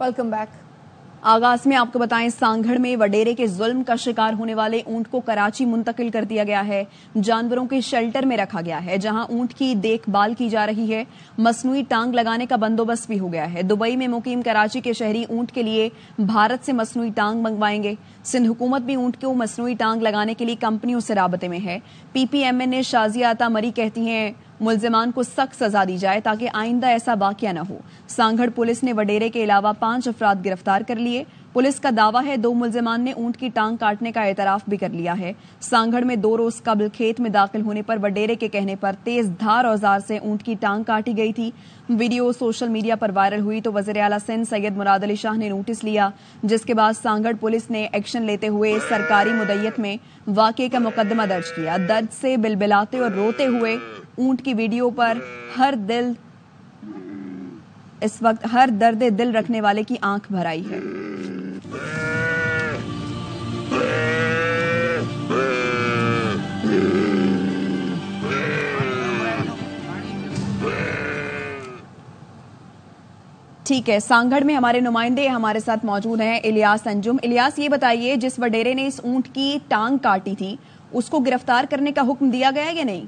Welcome back. आगाज में आपको बताएं, सांगड़ में वडेरे के जुल्म का शिकार होने वाले ऊंट को कराची मुंतकिल कर दिया गया है। जानवरों के शेल्टर में रखा गया है, जहां ऊंट की देखभाल की जा रही है। मसनूई टांग लगाने का बंदोबस्त भी हो गया है। दुबई में मुकीम कराची के शहरी ऊंट के लिए भारत से मसनूई टांग मंगवाएंगे। सिंध हुकूमत भी ऊंट को मसनूई टांग लगाने के लिए कंपनियों से राबते में है। PPMN शाजिया अता मरी कहती हैं, मुल्जिमान को सख्त सजा दी जाए ताकि आइंदा ऐसा वाकया न हो। सांगड़ पुलिस ने वडेरे के अलावा 5 अफराद गिरफ्तार कर लिए। पुलिस का दावा है 2 मुल्जिमान ने ऊंट की टांग काटने का एतराफ भी कर लिया है। सांगड़ में 2 रोज कबल खेत में दाखिल होने पर वडेरे के कहने पर तेज धार औजार से ऊंट की टांग काटी गई थी। वीडियो सोशल मीडिया पर वायरल हुई तो वज़ीर आला सिंध सैयद मुराद अली शाह ने नोटिस लिया, जिसके बाद सांगड़ पुलिस ने एक्शन लेते हुए सरकारी मुद्दत में वाक़े का मुकदमा दर्ज किया। दर्द से बिलबिलाते और रोते हुए ऊंट की वीडियो पर इस वक्त हर दर्द दिल रखने वाले की आंख भर आई है। ठीक है, सांगड़ में हमारे नुमाइंदे हमारे साथ मौजूद हैं, इलियास अंजुम। इलियास, ये बताइए, जिस वडेरे ने इस ऊंट की टांग काटी थी उसको गिरफ्तार करने का हुक्म दिया गया है या नहीं?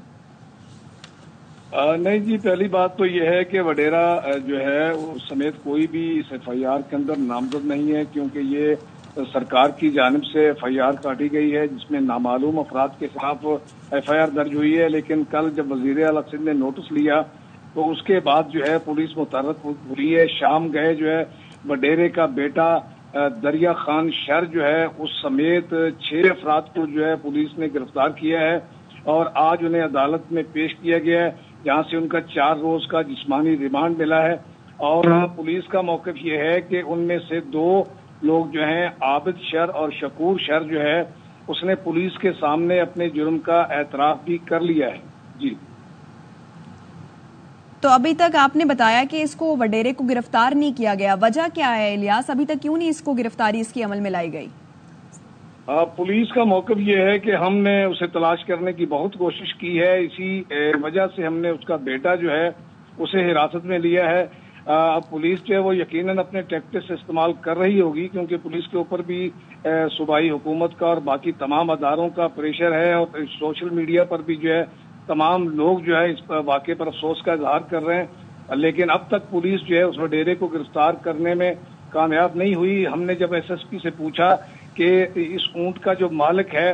नहीं जी, पहली बात तो यह है कि वडेरा जो है उस समेत कोई भी इस FIR के अंदर नामजद नहीं है, क्योंकि ये सरकार की जानिब से FIR काटी गई है जिसमें नामालूम अफराद के खिलाफ FIR दर्ज हुई है। लेकिन कल जब वज़ीर आला सिंध ने नोटिस लिया तो उसके बाद जो है पुलिस मुतहर्रिक हुई है। शाम गए जो है वडेरे का बेटा दरिया खान शर जो है उस समेत 6 अफराद को जो है पुलिस ने गिरफ्तार किया है और आज उन्हें अदालत में पेश किया गया है, जहां से उनका 4 रोज का जिस्मानी रिमांड मिला है। और पुलिस का मौक़िफ़ ये है कि उनमें से 2 लोग जो हैं, आबिद शर और शकूर शर जो है, उसने पुलिस के सामने अपने जुर्म का एतराफ भी कर लिया है। जी, तो अभी तक आपने बताया कि इसको वडेरे को गिरफ्तार नहीं किया गया, वजह क्या है इलियास? अभी तक क्यों नहीं इसको गिरफ्तारी इसकी अमल में लाई गई? पुलिस का मौक़िफ़ ये है कि हमने उसे तलाश करने की बहुत कोशिश की है, इसी वजह से हमने उसका बेटा जो है उसे हिरासत में लिया है। अब पुलिस जो है वो यकीनन अपने टैक्टिक्स इस्तेमाल कर रही होगी, क्योंकि पुलिस के ऊपर भी सूबाई हुकूमत का और बाकी तमाम अदारों का प्रेशर है और सोशल मीडिया पर भी जो है तमाम लोग जो है इस वाक़े पर अफसोस का इजहार कर रहे हैं। लेकिन अब तक पुलिस जो है उस वडेरे को गिरफ्तार करने में कामयाब नहीं हुई। हमने जब SSP से पूछा कि इस ऊंट का जो मालिक है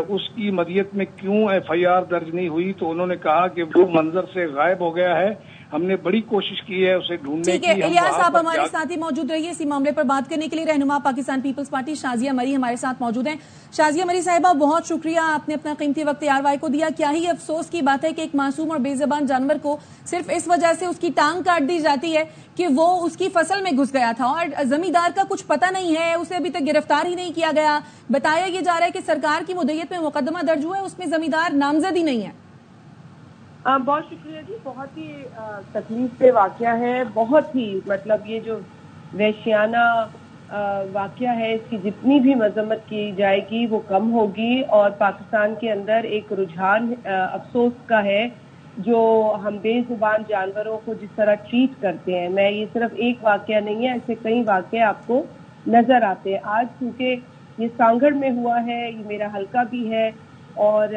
उसकी मदियत में क्यों FIR दर्ज नहीं हुई, तो उन्होंने कहा कि वो मंजर से गायब हो गया है। हमने बड़ी कोशिश की है उसे ढूंढने की। ठीक है इलियास, आप हमारे साथ ही मौजूद रहिए इसी मामले पर बात करने के लिए। रहनुमा पाकिस्तान पीपल्स पार्टी शाजिया मरी हमारे साथ मौजूद हैं। शाजिया मरी साहिबा, बहुत शुक्रिया, आपने अपना कीमती वक्त ARY को दिया। क्या ही अफसोस की बात है कि एक मासूम और बेज़बान जानवर को सिर्फ इस वजह से उसकी टांग काट दी जाती है कि वो उसकी फसल में घुस गया था और जमींदार का कुछ पता नहीं है, उसे अभी तक गिरफ्तार ही नहीं किया गया। बताया ये जा रहा है कि सरकार की मुद्दत में मुकदमा दर्ज हुआ है, उसमें जमींदार नामजद ही नहीं है। बहुत शुक्रिया जी, बहुत ही तकलीफ से वाकया है, बहुत ही मतलब ये जो वहशियाना वाकया है इसकी जितनी भी मजम्मत की जाएगी वो कम होगी। और पाकिस्तान के अंदर एक रुझान अफसोस का है जो हम बेजुबान जानवरों को जिस तरह ट्रीट करते हैं। मैं ये सिर्फ एक वाकया नहीं है, ऐसे कई वाकये आपको नजर आते हैं। आज क्योंकि ये सांगड़ में हुआ है, ये मेरा हल्का भी है, और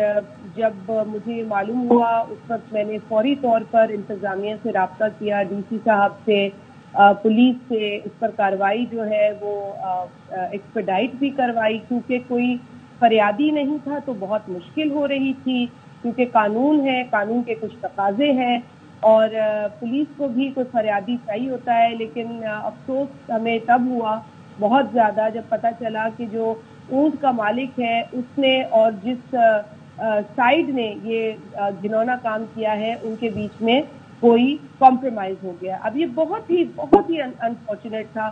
जब मुझे मालूम हुआ उस वक्त मैंने फौरी तौर पर इंतजामिया से राब्ता किया, DC साहब से, पुलिस से। इस पर कार्रवाई जो है वो एक्सपेडाइट भी करवाई, क्योंकि कोई फरियादी नहीं था तो बहुत मुश्किल हो रही थी, क्योंकि कानून है, कानून के कुछ तकाजे हैं और पुलिस को भी कोई फरियादी चाहिए होता है। लेकिन अफसोस हमें तब हुआ बहुत ज्यादा जब पता चला कि जो ऊंट का मालिक है उसने और जिस साइड ने ये घिनौना काम किया है उनके बीच में कोई कॉम्प्रोमाइज हो गया। अब ये बहुत ही अनफॉर्चुनेट था।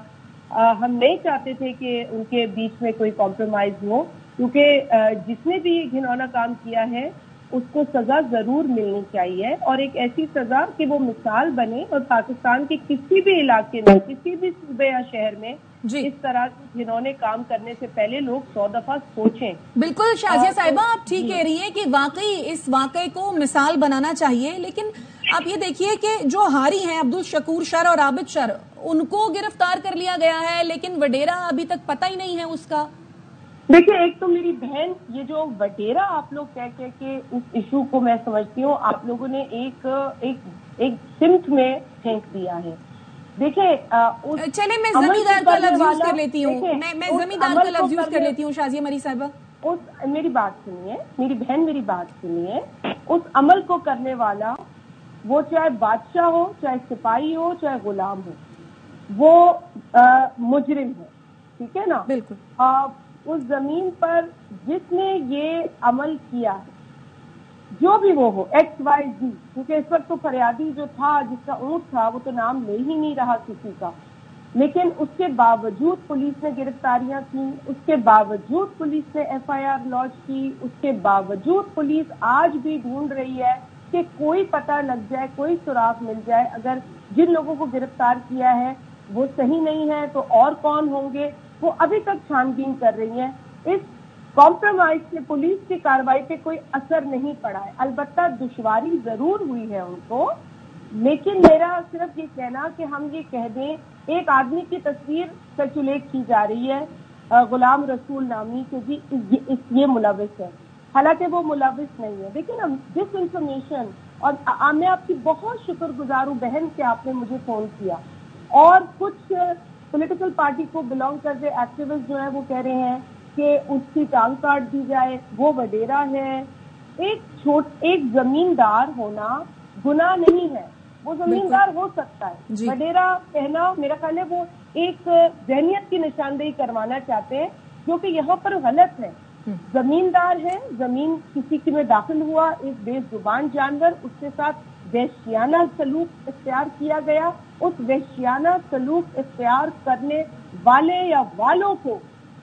हम नहीं चाहते थे कि उनके बीच में कोई कॉम्प्रोमाइज हो, क्योंकि जिसने भी ये घिनौना काम किया है اس کو سزا ضرور ملنی چاہیے، اور ایک ایسی سزا کہ وہ مثال بنے اور پاکستان کے کسی بھی علاقے میں، کسی بھی صوبے یا شہر میں اس طرح جنہوں نے کام کرنے سے پہلے لوگ 100 دفعہ سوچیں۔ بالکل شازیہ صاحبہ، آپ ٹھیک کہہ رہی ہیں کہ واقعی اس واقعے کو مثال بنانا چاہیے، لیکن آپ یہ دیکھیے کہ جو ہاری ہیں عبدالشکور شر اور عابد شر، ان کو گرفتار کر لیا گیا ہے، لیکن وڈیرا ابھی تک پتہ ہی نہیں ہے اس کا۔ دیکھیے، ایک تو میری بہن، یہ جو وڈیرا آپ لوگ کہہ کے اس ایشو کو میں سمجھتی ہوں آپ لوگوں نے ایک سمت میں پھینک دیا ہے۔ دیکھیں، چلے میں زمیندار کا لفظ یوز کر لیتی ہوں، میں زمیندار کا لفظ یوز کر لیتی ہوں شازیہ مری صاحبہ۔ میری بات سنیے، میری بہن میری بات سنیے، اس عمل کو کرنے والا، وہ چاہے بادشاہ ہو، چاہے سپاہی ہو، چاہے غلام ہو، وہ مجرم ہے، ٹھیک ہے نا؟ بالکل۔ اس زمین پر جس نے یہ عمل کیا ہے، جو بھی وہ ہو، ایکس وائی زی، کیونکہ اس وقت تو فریادی جو تھا، جس کا اونٹ تھا، وہ تو نام لے ہی نہیں رہا کسی کا، لیکن اس کے باوجود پولیس نے گرفتاریاں کی، اس کے باوجود پولیس نے ایف آئی آر لانچ کی، اس کے باوجود پولیس آج بھی ڈھونڈ رہی ہے کہ کوئی پتہ لگ جائے، کوئی سراغ مل جائے۔ اگر جن لوگوں کو گرفتار کیا ہے وہ صحیح نہیں ہے تو اور کون ہوں گے، وہ ابھی تک چھان بین کر رہی ہیں۔ اس کمپرومائز سے پولیس کی کارروائی پہ کوئی اثر نہیں پڑا ہے، البتہ دشواری ضرور ہوئی ہے ان کو، لیکن میرا صرف یہ کہنا کہ ہم یہ کہہ دیں، ایک آدمی کی تصویر سرکولیٹ کی جا رہی ہے غلام رسول نامی کہ جی یہ ملوث ہے، حالانکہ وہ ملوث نہیں ہے۔ لیکن ڈس انفارمیشن، اور میں آپ کی بہت شکر گزار ہوں بہن کہ آپ نے مجھے فون کیا، اور کچھ پولیٹیکل پارٹی کو بلانگ کرتے ایکٹیوسٹ جو ہیں وہ کہہ رہے ہیں کہ اس کی ٹانگ کاٹ دی جائے، وہ وڈیرا ہے۔ ایک زمیندار ہونا گناہ نہیں ہے، وہ زمیندار ہو سکتا ہے۔ وڈیرا کہنا میرا خیال ہے وہ ایک ذہنیت کی نشاندہی کروانا چاہتے ہیں، جو کہ یہاں پر غلط ہے۔ زمیندار ہے، زمین کسی کی میں داخل ہوا، ایک بے زبان جانور، اس کے ساتھ وحشیانہ سلوک اختیار کیا گیا، اس وحشیانہ سلوک اختیار کرنے والے یا والوں کو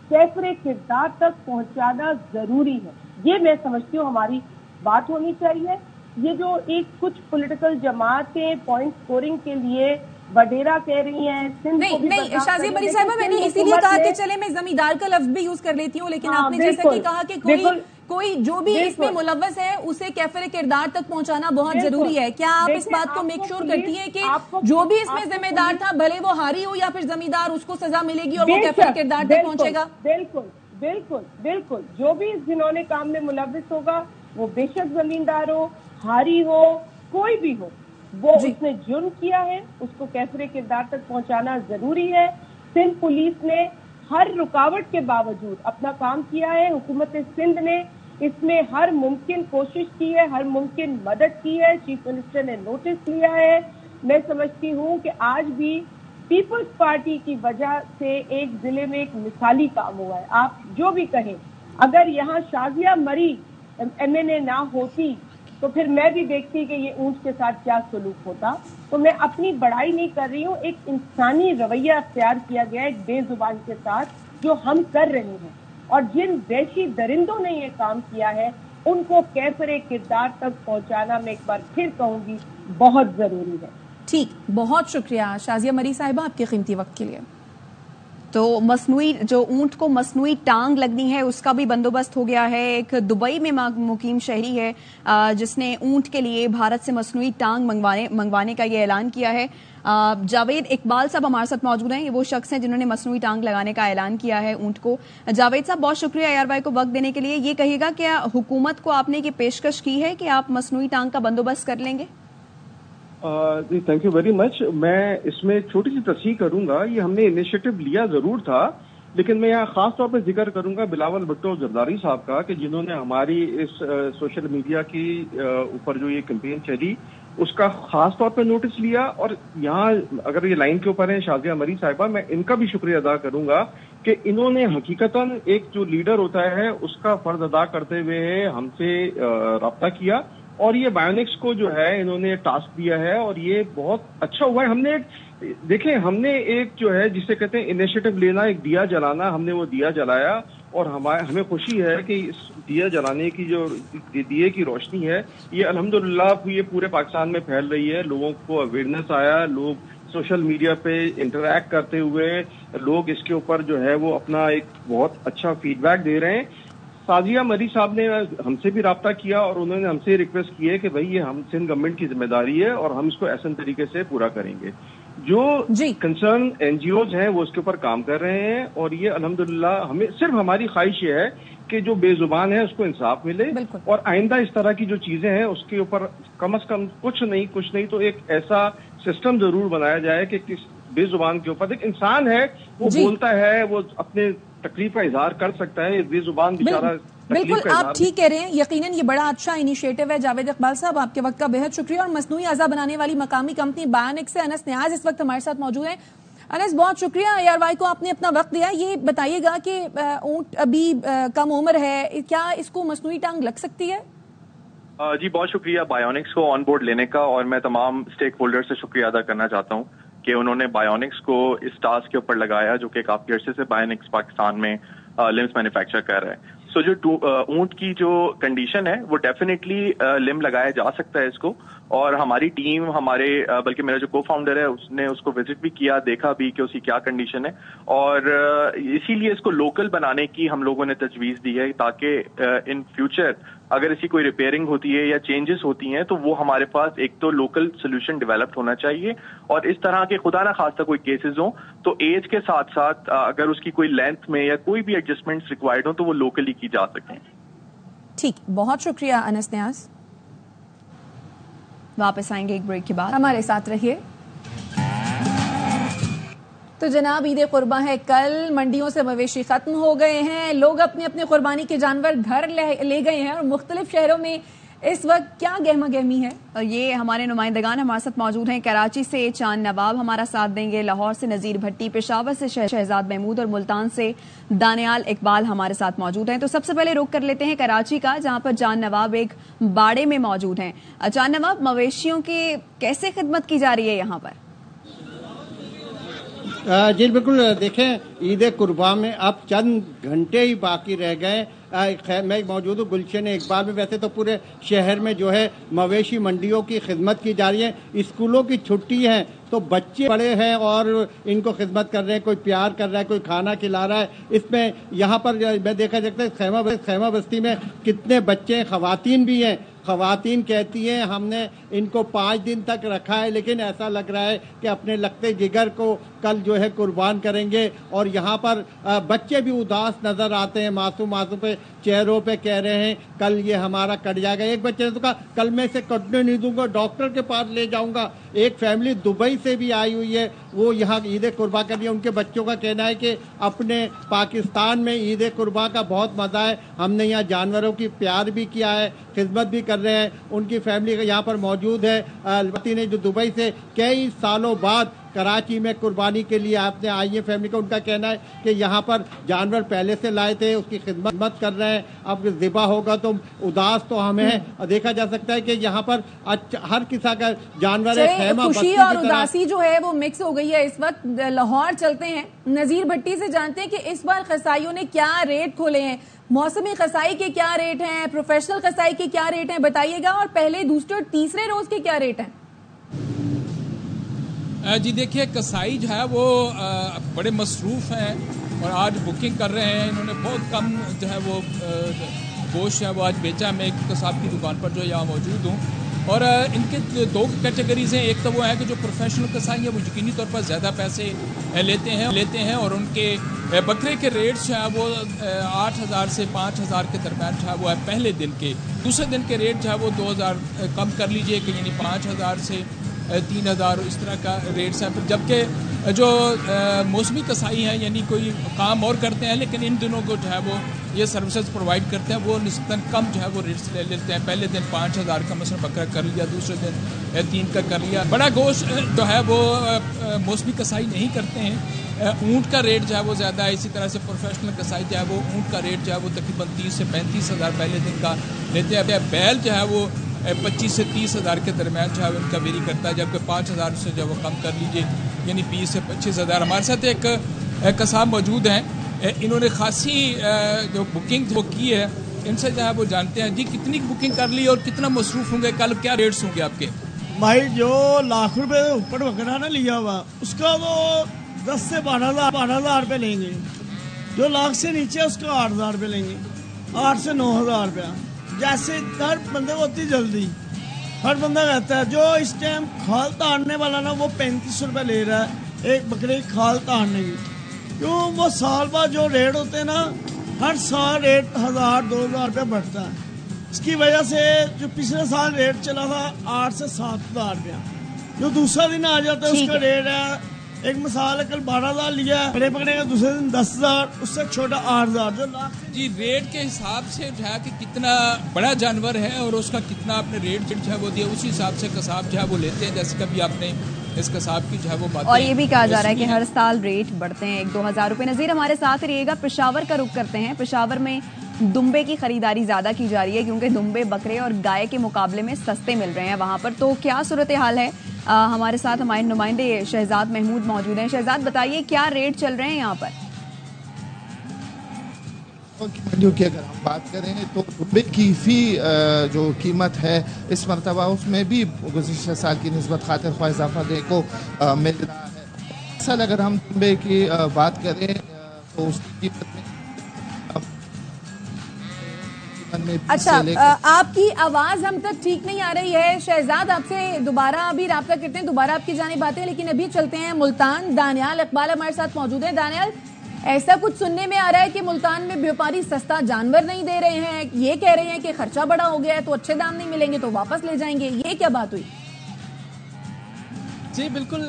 کیفر کردار تک پہنچانا ضروری ہے۔ یہ میں سمجھتی ہوں ہماری بات ہونی چاہیے۔ یہ جو ایک کچھ پولیٹیکل جماعتیں پوائنٹ سکورنگ کے لیے وڈیرا کہہ رہی ہیں، نہیں شازیہ مری صاحبہ، میں نے اسی لیے کہا کہ چلے میں زمیندار کا لفظ بھی یوز کر لیتی ہوں، لیکن آپ نے جیسا کہ کہا کہ کوئی جو بھی اس میں ملوث ہے اسے کیفر کردار تک پہنچانا بہت ضروری ہے۔ کیا آپ اس بات کو میک شور کرتی ہیں کہ جو بھی اس میں ذمہ دار تھا، بھلے وہ ہاری ہو یا پھر زمیندار، اس کو سزا ملے گی اور وہ کیفر کردار تک پہنچے گا؟ بالکل بالکل بالکل، جو بھی جنہوں نے کام میں ملوث ہوگا، وہ بے شک زمیندار ہو، ہاری ہو، کوئی بھی ہو، وہ اس نے جرم کیا ہے، اس کو کیفر کردار تک پہنچانا ضروری ہے۔ سندھ پولیس نے ہر رکاوٹ کے باوجود اپنا کام کیا ہے، حکومت سندھ نے اس میں ہر ممکن کوشش کی ہے، ہر ممکن مدد کی ہے، چیف منسٹر نے نوٹس لیا ہے۔ میں سمجھتی ہوں کہ آج بھی پیپلز پارٹی کی وجہ سے ایک ضلع میں ایک مثالی کام ہوا ہے۔ آپ جو بھی کہیں، اگر یہاں شازیہ مری ایم این اے نہ ہوتی تو پھر میں بھی دیکھتی کہ یہ اونٹ کے ساتھ کیا سلوک ہوتا۔ تو میں اپنی بڑائی نہیں کر رہی ہوں، ایک انسانی رویہ اختیار کیا گیا ایک بے زبان کے ساتھ، جو ہم کر رہے ہیں، اور جن وحشی درندوں نے یہ کام کیا ہے ان کو کیفر کردار تک پہنچانا، میں ایک بار پھر کہوں گی، بہت ضروری ہے۔ ٹھیک، بہت شکریہ شازیہ مری صاحبہ آپ کے قیمتی وقت کے لیے۔ تو مصنوعی جو اونٹ کو مصنوعی ٹانگ لگنی ہے اس کا بھی بندوبست ہو گیا ہے۔ ایک دبئی میں مقیم شہری ہے جس نے اونٹ کے لیے بھارت سے مصنوعی ٹانگ منگوانے کا یہ اعلان کیا ہے۔ جاوید اقبال صاحب ہمارے ساتھ موجود ہیں، یہ وہ شخص ہیں جنہوں نے مصنوعی ٹانگ لگانے کا اعلان کیا ہے اونٹ کو۔ جاوید صاحب بہت شکریہ ایئر وائی کو وقت دینے کے لیے۔ یہ کہیے گا کہ حکومت کو آپ نے یہ پیشکش کی ہے کہ آپ مصنوعی ٹانگ کا بندوبست کر لیں گے؟ جی تھینک یو ویری مچ۔ میں اس میں چھوٹی سی تصحیح کروں گا، یہ ہم نے انیشیٹو لیا ضرور تھا، لیکن میں یہاں خاص طور پہ ذکر کروں گا بلاول بھٹو زرداری صاحب کا، کہ جنہوں نے ہماری اس سوشل میڈیا کی اوپر جو یہ کیمپین چلی اس کا خاص طور پہ نوٹس لیا، اور یہاں اگر یہ لائن کے اوپر ہیں شازیہ مری صاحبہ، میں ان کا بھی شکریہ ادا کروں گا کہ انہوں نے حقیقتاً ایک جو لیڈر ہوتا ہے اس کا فرض ادا کرتے ہوئے ہم سے رابطہ کیا، اور یہ بائیونکس کو جو ہے انہوں نے ٹاسک دیا ہے، اور یہ بہت اچھا ہوا ہے۔ ہم نے دیکھیں، ہم نے ایک جو ہے جسے کہتے ہیں انیشیٹو لینا، ایک دیا جلانا، ہم نے وہ دیا جلایا، اور ہمیں خوشی ہے کہ اس دیا جلانے کی جو دیے کی روشنی ہے یہ الحمدللہ یہ پورے پاکستان میں پھیل رہی ہے. لوگوں کو اویئرنیس آیا, لوگ سوشل میڈیا پہ انٹریکٹ کرتے ہوئے لوگ اس کے اوپر جو ہے وہ اپنا ایک بہت اچھا فیڈ بیک دے رہے ہیں. سعدیہ مری صاحب نے ہم سے بھی رابطہ کیا اور انہوں نے ہم سے ریکویسٹ کی ہے کہ بھائی یہ ہم سندھ گورنمنٹ کی ذمہ داری ہے اور ہم اس کو احسن طریقے سے پورا کریں گے. جو کنسرن این جی اوز ہیں وہ اس کے اوپر کام کر رہے ہیں اور یہ الحمدللہ ہمیں صرف ہماری خواہش یہ ہے کہ جو بے زبان ہے اس کو انصاف ملے اور آئندہ اس طرح کی جو چیزیں ہیں اس کے اوپر کم از کم کچھ نہیں تو ایک ایسا سسٹم ضرور بنایا جائے کہ کس بے زبان کے اوپر ایک انسان ہے وہ بولتا ہے, وہ اپنے تکلیف کا اظہار کر سکتا ہے, بے زبان بیچارہ. بالکل آپ ٹھیک کہہ رہے ہیں, یقیناً یہ بڑا اچھا انیشیٹو ہے. جاوید اقبال صاحب آپ کے وقت کا بہت شکریہ. اور مصنوعی اعضاء بنانے والی مقامی کمپنی بایونکس سے انس نیاز اس وقت ہمارے ساتھ موجود ہیں. انس بہت شکریہ اے آر وائی کو, آپ نے اپنا وقت دیا. یہ بتائیے گا کہ اونٹ ابھی کم عمر ہے, کیا اس کو مصنوعی ٹانگ لگ سکتی ہے؟ جی بہت شکریہ بایونکس کو آن بورڈ لینے کا, اور میں تمام اسٹیک ہولڈر سے شکریہ ادا کرنا چاہتا ہوں کہ انہوں نے بایونکس کو اس ٹاسک کے اوپر لگایا جو کہ کافی عرصے سے بایونکس پاکستان میں لمس مینوفیکچر کر رہا ہے. سو جو اونٹ کی جو کنڈیشن ہے وہ ڈیفینیٹلی لم لگایا جا سکتا ہے اس کو, اور ہماری ٹیم بلکہ میرا جو کو فاؤنڈر ہے اس نے اس کو وزٹ بھی کیا, دیکھا بھی کہ اس کی کیا کنڈیشن ہے, اور اسی لیے اس کو لوکل بنانے کی ہم لوگوں نے تجویز دی ہے تاکہ ان فیوچر اگر اسی کوئی ریپیئرنگ ہوتی ہے یا چینجز ہوتی ہیں تو وہ ہمارے پاس ایک تو لوکل سولوشن ڈیولپڈ ہونا چاہیے, اور اس طرح کے خدا نہ خواستہ کوئی کیسز ہوں تو ایج کے ساتھ ساتھ اگر اس کی کوئی لینتھ میں یا کوئی بھی ایڈجسٹمنٹس ریکوائرڈ ہوں تو وہ لوکلی کی جا سکیں. ٹھیک, بہت شکریہ انس نیاز. واپس آئیں گے ایک بریک کے بعد, ہمارے ساتھ رہیے. تو جناب عید قرباں ہے کل, منڈیوں سے مویشی ختم ہو گئے ہیں, لوگ اپنے اپنے قربانی کے جانور گھر لے گئے ہیں, اور مختلف شہروں میں اس وقت کیا گہما گہمی ہے. یہ ہمارے نمائندگان ہمارے ساتھ موجود ہیں. کراچی سے چاند نواب ہمارا ساتھ دیں گے, لاہور سے نذیر بھٹی, پشاور سے شہزاد محمود, اور ملتان سے دانیال اقبال ہمارے ساتھ موجود ہیں. تو سب سے پہلے رک کر لیتے ہیں کراچی کا, جہاں پر چاند نواب ایک باڑے میں موجود ہیں. چاند نواب, مویشیوں کی کیسے خدمت کی جا رہی ہے یہاں پر؟ جی بالکل, دیکھیں عید قربان میں اب چند گھنٹے ہی باقی رہ گئے. میں موجود ہوں گلشن اقبال میں. ویسے تو پورے شہر میں جو ہے مویشی منڈیوں کی خدمت کی جا رہی ہے. اسکولوں کی چھٹی ہے تو بچے بڑے ہیں اور ان کو خدمت کر رہے ہیں, کوئی پیار کر رہا ہے, کوئی کھانا کھلا رہا ہے. اس میں یہاں پر میں دیکھا جاتا ہے خیمہ بستی میں کتنے بچے, خواتین بھی ہیں. خواتین کہتی ہیں ہم نے ان کو 5 دن تک رکھا ہے, لیکن ایسا لگ رہا ہے کہ اپنے لگتے جگر کو کل جو ہے قربان کریں گے. اور یہاں پر بچے بھی اداس نظر آتے ہیں, معصوم پہ چہروں پہ کہہ رہے ہیں کل یہ ہمارا کٹ جائے گا. ایک بچے نے تو کہا کل میں اسے کٹنے نہیں دوں گا, ڈاکٹر کے پاس لے جاؤں گا. ایک فیملی دبئی سے بھی آئی ہوئی ہے, وہ یہاں عید قربان کر رہی ہے. ان کے بچوں کا کہنا ہے کہ اپنے پاکستان میں عید قربان کا بہت مزہ ہے, ہم نے یہاں جانوروں کی پیار بھی کیا ہے, خدمت بھی کر رہے ہیں. ان کی فیملی یہاں پر موجود ہے, نے جو دبئی سے کئی سالوں بعد کراچی میں قربانی کے لیے آپ نے آئی ہے فیملی کا. ان کا کہنا ہے کہ یہاں پر جانور پہلے سے لائے تھے, اس کی خدمت کر رہے ہیں. اب ذبح ہوگا تو اداس تو ہمیں ہے. دیکھا جا سکتا ہے کہ یہاں پر ہر قسم کا جانور ہے. خوشی اور اداسی جو ہے وہ مکس ہو گئی ہے اس وقت. لاہور چلتے ہیں, نذیر بھٹی سے جانتے ہیں کہ اس بار قصائیوں نے کیا ریٹ کھولے ہیں, موسمی قصائی کے کیا ریٹ ہیں, پروفیشنل قصائی کے کیا ریٹ ہیں, بتائیے گا. اور پہلے, دوسرے اور تیسرے روز کے کیا ریٹ ہیں؟ جی دیکھیے, قصائی جو ہے وہ بڑے مصروف ہیں اور آج بکنگ کر رہے ہیں. انہوں نے بہت کم جو ہے وہ گوشت ہے وہ آج بیچا. میں ایک قصاب کی دکان پر جو یہاں موجود ہوں, اور ان کے 2 کیٹیگریز ہیں. ایک تو وہ ہے کہ جو پروفیشنل قصائی ہیں وہ یقینی طور پر زیادہ پیسے لیتے ہیں, اور ان کے بکرے کے ریٹس جو ہے وہ 8,000 سے 5,000 کے درمیان جو ہے وہ ہے پہلے دن کے. دوسرے دن کے ریٹ جو ہے وہ 2,000 کم کر لیجئے کہ یعنی 5,000 سے 3,000 اس طرح کا ریٹس ہیں. جبکہ جو موسمی قصائی ہیں یعنی کوئی کام اور کرتے ہیں لیکن ان دنوں کو جو ہے وہ یہ سروسز پرووائڈ کرتے ہیں, وہ نسبتاً کم جو ہے وہ ریٹس لے لیتے ہیں. پہلے دن 5,000 کا مثلا بکرا کر لیا, دوسرے دن 3 کا کر لیا. بڑا گوشت جو ہے وہ موسمی قصائی نہیں کرتے ہیں. اونٹ کا ریٹ جو ہے وہ زیادہ ہے. اسی طرح سے پروفیشنل قصائی جو ہے وہ اونٹ کا ریٹ جو ہے وہ تقریباً 30 سے 35,000 پہلے دن کا لیتے ہیں. بیل جو ہے وہ 25 سے 30,000 کے درمیان جو ہے ان کا ویری کرتا ہے, جبکہ 5,000 سے جو وہ کم کر لیجئے یعنی 20 سے 25,000. ہمارے ساتھ ایک قصاب موجود ہیں, इन्होंने खासी जो बुकिंग वो की है, इनसे जो है वो जानते हैं। जी कितनी बुकिंग कर ली और कितना मसरूफ होंगे, कल क्या रेट्स होंगे आपके? भाई जो लाख रुपए ऊपर वगैरह ना लिया हुआ उसका तो 10 से 12,000 रुपये लेंगे, जो लाख से नीचे उसका 8,000 रुपये लेंगे, 8 से 9,000 रुपया। जैसे हर बंदे को होती जल्दी, हर बंदा कहता है। जो इस टाइम खाल ताड़ने वाला ना वो 35 रुपये ले रहा है एक बकरे की खाल ताड़ने की, क्यों वो साल बाद जो रेट होते हैं ना हर साल रेट 1,000-2,000 रुपये बढ़ता है। इसकी वजह से जो पिछले साल रेट चला था 8 से 7,000 रुपया, जो दूसरा दिन आ जाता है उसका रेट है, एक मिसाल है कल 12,000 लिया बड़े पकड़े का, दूसरे दिन 10,000, उससे छोटा 8,000। जो लाख जी रेट के हिसाब से जो है कि कितना बड़ा जानवर है और उसका कितना आपने रेट जो है वो दिया, उसी हिसाब से कसाब जो है वो लेते हैं। जैसे कभी आपने इस कसाब की जो है वो बात, और ये भी कहा जा रहा है कि हर साल रेट बढ़ते हैं 1-2 हज़ार रुपए। नज़ीर हमारे साथ रहिएगा। पेशावर का रुख करते हैं। पेशावर में दुम्बे की खरीदारी ज्यादा की जा रही है क्योंकि दुम्बे बकरे और गाय के मुकाबले में सस्ते मिल रहे हैं वहां पर। तो क्या सूरत हाल है? हमारे साथ हमारे नुमाइंदे शहजाद महमूद मौजूद हैं। शहजाद बताइए क्या रेट चल रहे हैं यहाँ पर? मंडियों की अगर हम बात करें तो दुम्बे की फी जो कीमत है इस मरतबा उसमें भी गुज़िश्ता साल की निस्बत खातिर ख्वाह इजाफा देखने को मिल रहा है। असल अगर हम दुम्बे की बात करें तो उसकी कीमत में अच्छा, आपकी आवाज हम तक ठीक नहीं आ रही है शहजाद, आपसे दोबारा अभी राब्ता करते हैं, दोबारा आपकी जानिब आते हैं, लेकिन अभी चलते हैं मुल्तान। दानियाल इकबाल हमारे साथ मौजूद है। दानियाल, ऐसा कुछ सुनने में आ रहा है कि मुल्तान में व्यापारी सस्ता जानवर नहीं दे रहे हैं, ये कह रहे हैं कि खर्चा बड़ा हो गया है तो अच्छे दाम नहीं मिलेंगे तो वापस ले जाएंगे, ये क्या बात हुई? जी बिल्कुल,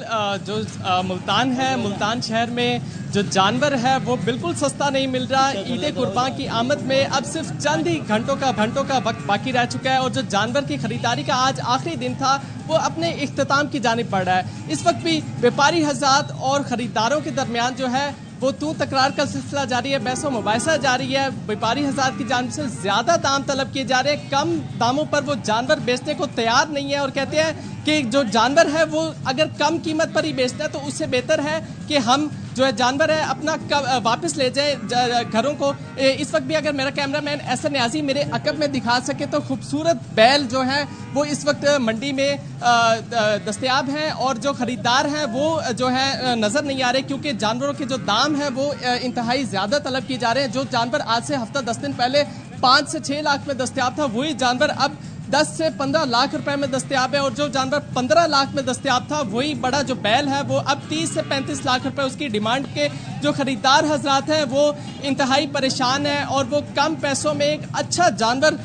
जो मुल्तान है, मुल्तान शहर में जो जानवर है वो बिल्कुल सस्ता नहीं मिल रहा। ईद कुर्बान की आमद में अब सिर्फ चंद ही घंटों का वक्त बाकी रह चुका है और जो जानवर की खरीदारी का आज आखिरी दिन था वो अपने इख्तिताम की जानिब बढ़ रहा है। इस वक्त भी व्यापारी हज़रात और ख़रीदारों के दरमियान जो है वो तू तकरार का सिलसिला जारी है, बहस व मुबाहिसा जारी है। व्यापारी हज़रात की जानिब से ज़्यादा दाम तलब किए जा रहे हैं, कम दामों पर वो जानवर बेचने को तैयार नहीं है और कहते हैं कि जो जानवर है वो अगर कम कीमत पर ही बेचना है तो उससे बेहतर है कि हम जो है जानवर है अपना वापस ले जाए घरों को। इस वक्त भी अगर मेरा कैमरामैन एहसन न्याजी मेरे अकब में दिखा सके तो खूबसूरत बैल जो है वो इस वक्त मंडी में दस्तयाब हैं और जो ख़रीदार हैं वो जो है नज़र नहीं आ रहे क्योंकि जानवरों के जो दाम हैं वो इंतहाई ज़्यादा तलब किए जा रहे हैं। जो जानवर आज से हफ्ता 10 दिन पहले 5 से 6 लाख में दस्तयाब था वही जानवर अब 10 से 15 लाख रुपए में दस्तयाब है और जो जानवर 15 लाख में दस्तयाब था वही बड़ा जो बैल है वो अब 30 से 35 लाख रुपए उसकी डिमांड के जो खरीदार हजरात हैं वो इंतहाई परेशान हैं और वो कम पैसों में एक अच्छा जानवर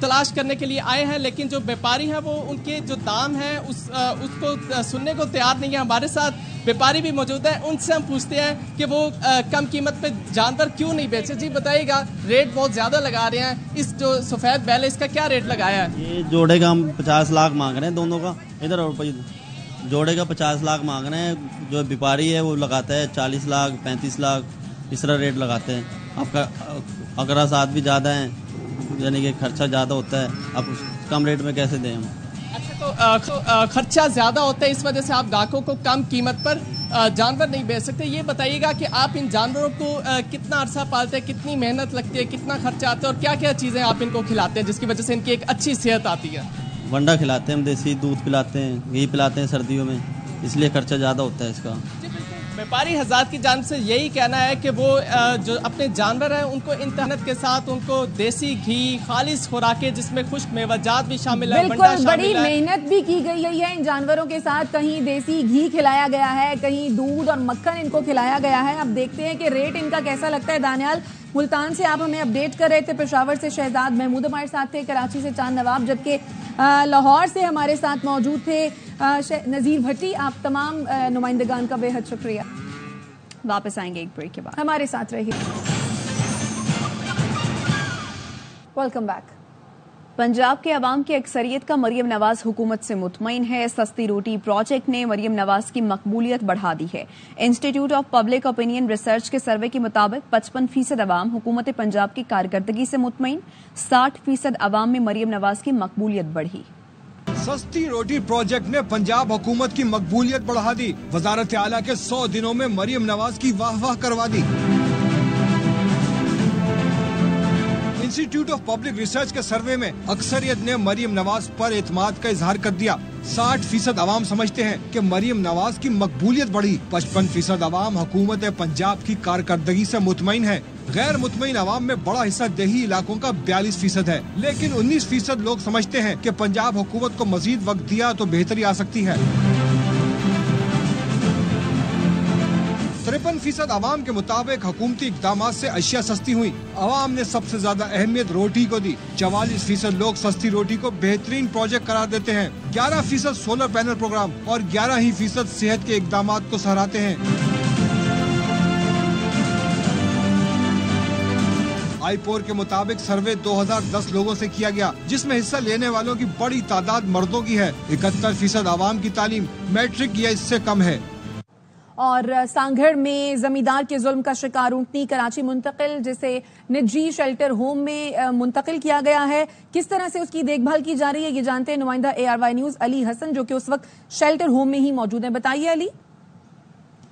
तलाश करने के लिए आए हैं, लेकिन जो व्यापारी हैं वो उनके जो दाम हैं उसको सुनने को तैयार नहीं है। हमारे साथ व्यापारी भी मौजूद है, उनसे हम पूछते हैं कि वो कम कीमत पे जानवर क्यों नहीं बेचे। जी बताइएगा, रेट बहुत ज़्यादा लगा रहे हैं, इस जो सफ़ेद बैल है इसका क्या रेट लगाया है? ये जोड़े का हम 50 लाख मांग रहे हैं दोनों का, इधर और जोड़े का 50 लाख मांग रहे हैं। जो व्यापारी है वो लगाता है 40 लाख 35 लाख इस तरह रेट लगाते हैं। आपका अगरा साथ भी ज़्यादा है, यानी कि खर्चा ज़्यादा होता है, अब कम रेट में कैसे दें हम? अच्छा, तो खर्चा ज़्यादा होता है, इस वजह से आप ग्राहकों को कम कीमत पर जानवर नहीं बेच सकते। ये बताइएगा कि आप इन जानवरों को कितना अरसा पालते हैं, कितनी मेहनत लगती है, कितना खर्चा आता है और क्या क्या चीज़ें आप इनको खिलाते हैं जिसकी वजह से इनकी एक अच्छी सेहत आती है? वंडा खिलाते हैं हम, देसी दूध पिलाते हैं, घी पिलाते हैं सर्दियों में, इसलिए खर्चा ज़्यादा होता है इसका। व्यापारी हज़रात की जानिब से यही कहना है कि वो जो अपने जानवर हैं उनको इंतहनत के साथ उनको देसी घी, खालिस खुराकें जिसमें खुश्क मेवाजात भी शामिल है, बिल्कुल बड़ी मेहनत भी की गई है इन जानवरों के साथ। कहीं देसी घी खिलाया गया है, कहीं दूध और मक्खन इनको खिलाया गया है। अब देखते हैं कि रेट इनका कैसा लगता है। दानियाल, मुल्तान से आप हमें अपडेट कर रहे थे, पेशावर से शहजाद महमूद हमारे साथ थे, कराची से चांद नवाब, जबकि लाहौर से हमारे साथ मौजूद थे नज़ीर भट्टी। आप तमाम नुमाइंदगान का बेहद शुक्रिया। वापस आएंगे एक ब्रेक के बाद, हमारे साथ रहिए। Welcome back. पंजाब के अवाम की अक्सरियत का मरियम नवाज हुकूमत से मुतमईन है। सस्ती रोटी प्रोजेक्ट ने मरियम नवाज की मकबूलियत बढ़ा दी है। Institute of public opinion research के सर्वे के मुताबिक 55% अवाम हुकूमत पंजाब की कारकर्दगी से मुतमईन, 60% अवाम में मरियम नवाज की मकबूलियत बढ़ी। सस्ती रोटी प्रोजेक्ट ने पंजाब हुकूमत की मकबूलियत बढ़ा दी। वजारत आला के 100 दिनों में मरियम नवाज की वाह वाह करवा दी। इंस्टीट्यूट ऑफ पब्लिक रिसर्च के सर्वे में अक्सरियत ने मरियम नवाज पर एतमाद का इजहार कर दिया। 60% आवाम समझते हैं कि मरियम नवाज की मकबूलियत बढ़ी। 55% आवाम हुकूमत पंजाब की कारकर्दगी से मुतमईन है। गैर मुतमईन आवाम में बड़ा हिस्सा देही इलाकों का 42% है, लेकिन 19% लोग समझते हैं कि पंजाब हुकूमत को मजीद वक्त दिया तो बेहतरी आ सकती है। 53% आवाम के मुताबिक हुकूमती इक़दामात से अशिया सस्ती हुई। आवाम ने सबसे ज्यादा अहमियत रोटी को दी। 44% लोग सस्ती रोटी को बेहतरीन प्रोजेक्ट करार देते हैं। 11% सोलर पैनल प्रोग्राम और 11% सेहत के इक़दामात को सराहते हैं। आईपोर के मुताबिक सर्वे 2010 लोगों से किया गया, जिसमें हिस्सा लेने वालों की बड़ी तादाद मर्दों की है। 71% आवाम की तालीम मैट्रिक या इससे कम है। और सांगड़ में जमींदार के जुल्म का शिकार ऊँटनी कराची मुंतकिल, जिसे निजी शेल्टर होम में मुंतकिल किया गया है। किस तरह से उसकी देखभाल की जा रही है, ये जानते हैं नुमाइंदा ARY न्यूज अली हसन, जो कि उस वक्त शेल्टर होम में ही मौजूद है। बताइए अली।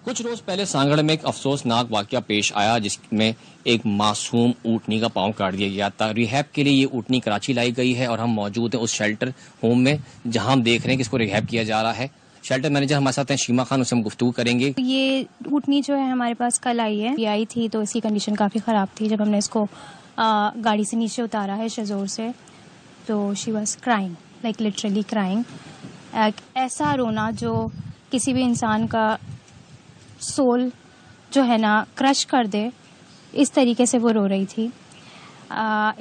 कुछ रोज पहले सांगड़ में एक अफसोसनाक वाकया पेश आया, जिसमें एक मासूम ऊँटनी का पांव काट दिया गया था। रिहैब के लिए ये ऊँटनी कराची लाई गई है और हम मौजूद हैं उस शेल्टर होम में, जहां हम देख रहे हैं कि इसको रिहैब किया जा रहा है। शेल्टर मैनेजर हमारे साथ हैं शीमा खान, उससे हम गुफ्तगू करेंगे। ये ऊँटनी जो है हमारे पास कल आई है। ये आई थी तो इसकी कंडीशन काफ़ी ख़राब थी। जब हमने इसको गाड़ी से नीचे उतारा है शेजोर से, तो she was crying, like literally crying. ऐसा रोना जो किसी भी इंसान का सोल जो है ना क्रश कर दे, इस तरीके से वो रो रही थी।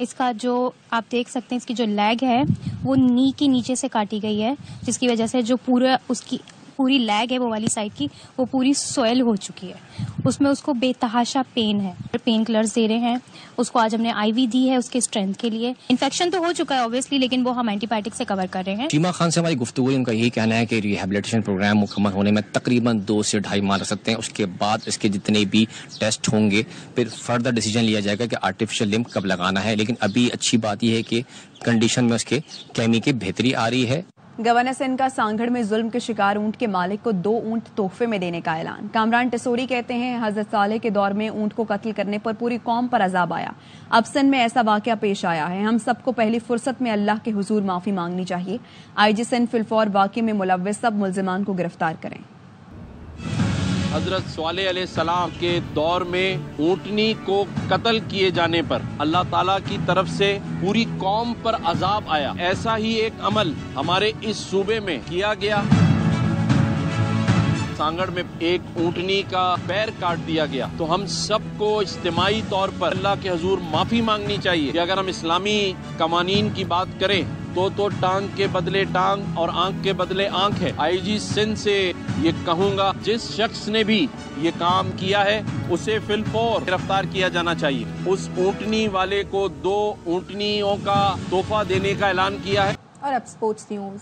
इसका जो आप देख सकते हैं, इसकी जो लेग है वो नी के नीचे से काटी गई है, जिसकी वजह से जो पूरा उसकी पूरी लेग है वो वाली साइड की, वो पूरी सोयल हो चुकी है। उसमें उसको बेतहाशा पेन है। पेन किलर्स दे रहे हैं उसको। आज हमने IV दी है उसके स्ट्रेंथ के लिए। इन्फेक्शन तो हो चुका है ऑब्वियसली, लेकिन वो हम एंटीबायोटिक से कवर कर रहे हैं। शीमा खान से हमारी गुफ्तगू, उनका यही कहना है कि रिहेबिलिटेशन प्रोग्राम मुकम्मल होने में तकरीबन 2 से 2.5 माह लग सकते हैं। उसके बाद इसके जितने भी टेस्ट होंगे फिर फर्दर डिसीजन लिया जाएगा कि आर्टिफिशियल लिम्ब कब लगाना है। लेकिन अभी अच्छी बात यह है कि कंडीशन में उसके कैमी की बेहतरी आ रही है। गवर्नर सिंध का सांगड़ में जुल्म के शिकार ऊंट के मालिक को 2 ऊंट तोहफे में देने का ऐलान। कामरान टिसोरी कहते हैं, हजरत सालेह के दौर में ऊंट को कत्ल करने पर पूरी कौम पर अजाब आया। अब सिंध में ऐसा वाकया पेश आया है। हम सबको पहली फुर्सत में अल्लाह के हुजूर माफी मांगनी चाहिए। IG सिंध फिलफौर वाकये में मुलव्विस सब मुल्जिमान को गिरफ्तार करें। हजरत सालेह अलैहिस्सलाम के दौर में ऊँटनी को कत्ल किए जाने पर अल्लाह ताला की तरफ से पूरी कौम पर अजाब आया। ऐसा ही एक अमल हमारे इस सूबे में किया गया। सांगड़ में एक ऊँटनी का पैर काट दिया गया। तो हम सबको इज्तिमाई तौर पर अल्लाह के हुजूर माफी मांगनी चाहिए कि अगर हम इस्लामी कवानीन की बात करें तो टांग के बदले टांग और आंख के बदले आंख है। IG सिंध से ये कहूँगा, जिस शख्स ने भी ये काम किया है उसे फिलफौर गिरफ्तार किया जाना चाहिए। उस ऊँटनी वाले को 2 ऊँटनियों का तोहफा देने का ऐलान किया है। और अब स्पोर्ट्स न्यूज।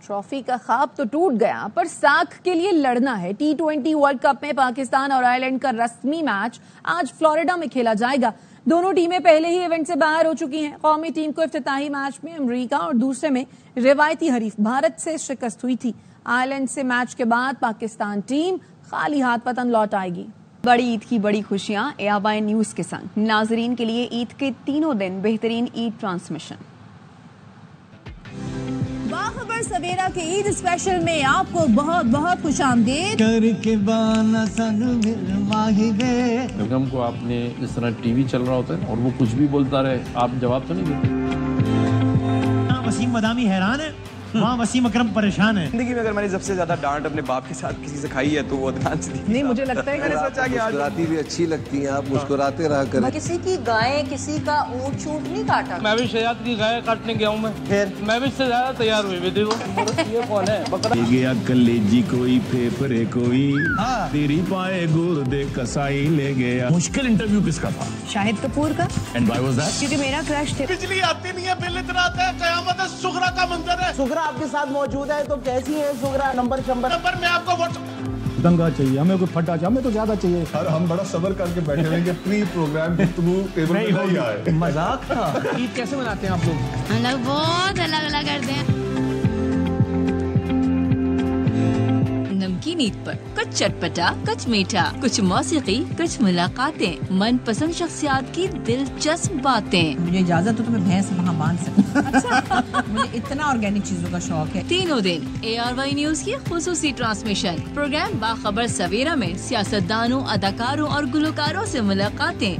ट्रॉफी का ख्वाब तो टूट गया, पर साख के लिए लड़ना है। T20 वर्ल्ड कप में पाकिस्तान और आयरलैंड का रस्मी मैच आज फ्लोरिडा में खेला जाएगा। दोनों टीमें पहले ही इवेंट से बाहर हो चुकी हैं। कौमी टीम को इफ्तिताही मैच में अमेरिका और दूसरे में रिवायती हरीफ भारत से शिकस्त हुई थी। आयरलैंड से मैच के बाद पाकिस्तान टीम खाली हाथ वतन लौट आएगी। बड़ी ईद की बड़ी खुशियां ARY न्यूज के संग। नाजरीन के लिए ईद के तीनों दिन बेहतरीन ईद ट्रांसमिशन। बाखबर सवेरा के ईद स्पेशल में आपको बहुत बहुत खुशामदीद। बेगम को आपने इस तरह टीवी चल रहा होता है और वो कुछ भी बोलता रहे, आप जवाब तो नहीं देते। वसीम मदामी हैरान है, वहाँ वसीम अकरम परेशान है। जिंदगी में अगर मैंने सबसे ज्यादा डांट अपने बाप के साथ किसी से खाई है तो वो अदनान से नहीं, मुझे लगता है कि मैंने सोचा कि मुस्कुराती भी अच्छी लगती हैं, आप मुस्कुराते रहा करें। किसी की गाय किसी का ऊँट छूट नहीं काटा। मैं भी शहजाद की गाय काटने गया हूँ। मैं भी इससे ज्यादा तैयार हुई भी। देखो ये कौन है? बकरा गया कलेजी कोई फेफड़े कोई, तेरी पाए गुर्दे कसाई ले गया। मुश्किल इंटरव्यू किसका था? शाहिद कपूर का। And why was that? क्योंकि मेरा क्रश थे। बिजली आती नहीं है, बिल इतना आता है, कयामत है। सुगरा का मंजर है। सुगरा आपके साथ मौजूद है तो कैसी है सुगरा? नंबर में आपको दंगा चाहिए, हमें कोई फटा चाहिए, हमें तो ज्यादा चाहिए। और हम बड़ा सब्र करके बैठे रहेंगे। प्री प्रोग्राम गुफ्तगू टेबल पे नहीं आए। मजाक था। ईद कैसे मनाते हैं आप लोग? हम लोग बहुत अलग अलग करते हैं। नमकीन ग्रीन ईद पर कुछ चटपटा, कुछ मीठा, कुछ मौसीकी, कुछ मुलाकातें, मन पसंद शख्सियात की दिलचस्प बातें। मुझे इजाजत हो तो मैं भैंस वहाँ बांध सकती हूँ। अच्छा, मुझे इतना ऑर्गेनिक चीजों का शौक है। तीनों दिन ARY न्यूज की खुसूसी ट्रांसमिशन प्रोग्राम बाखबर सवेरा में सियासतदानों, अदाकारों और गुलकारों से मुलाकातें।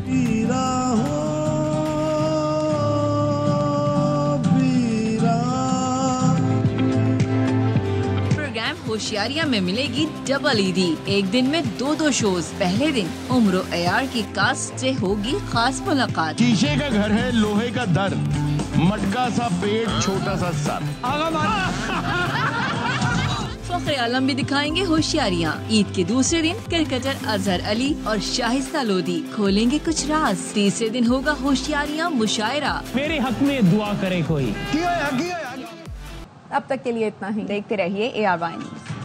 प्रोग्राम होशियारियां में मिलेगी डबल ईदी। एक दिन में 2 शोज। पहले दिन उम्र AR की कास्ट से होगी खास मुलाकात। शीशे का घर है, लोहे का दर, मटका सा पेट, छोटा सा सर। फखरे आलम भी दिखाएंगे होशियारियां। ईद के दूसरे दिन क्रिकेटर अजहर अली और शाहिस्ता लोधी खोलेंगे कुछ राज। तीसरे दिन होगा होशियारियां मुशायरा। मेरे हक में दुआ करे कोई। अब तक के लिए इतना ही। देखते रहिए ARY न्यूज।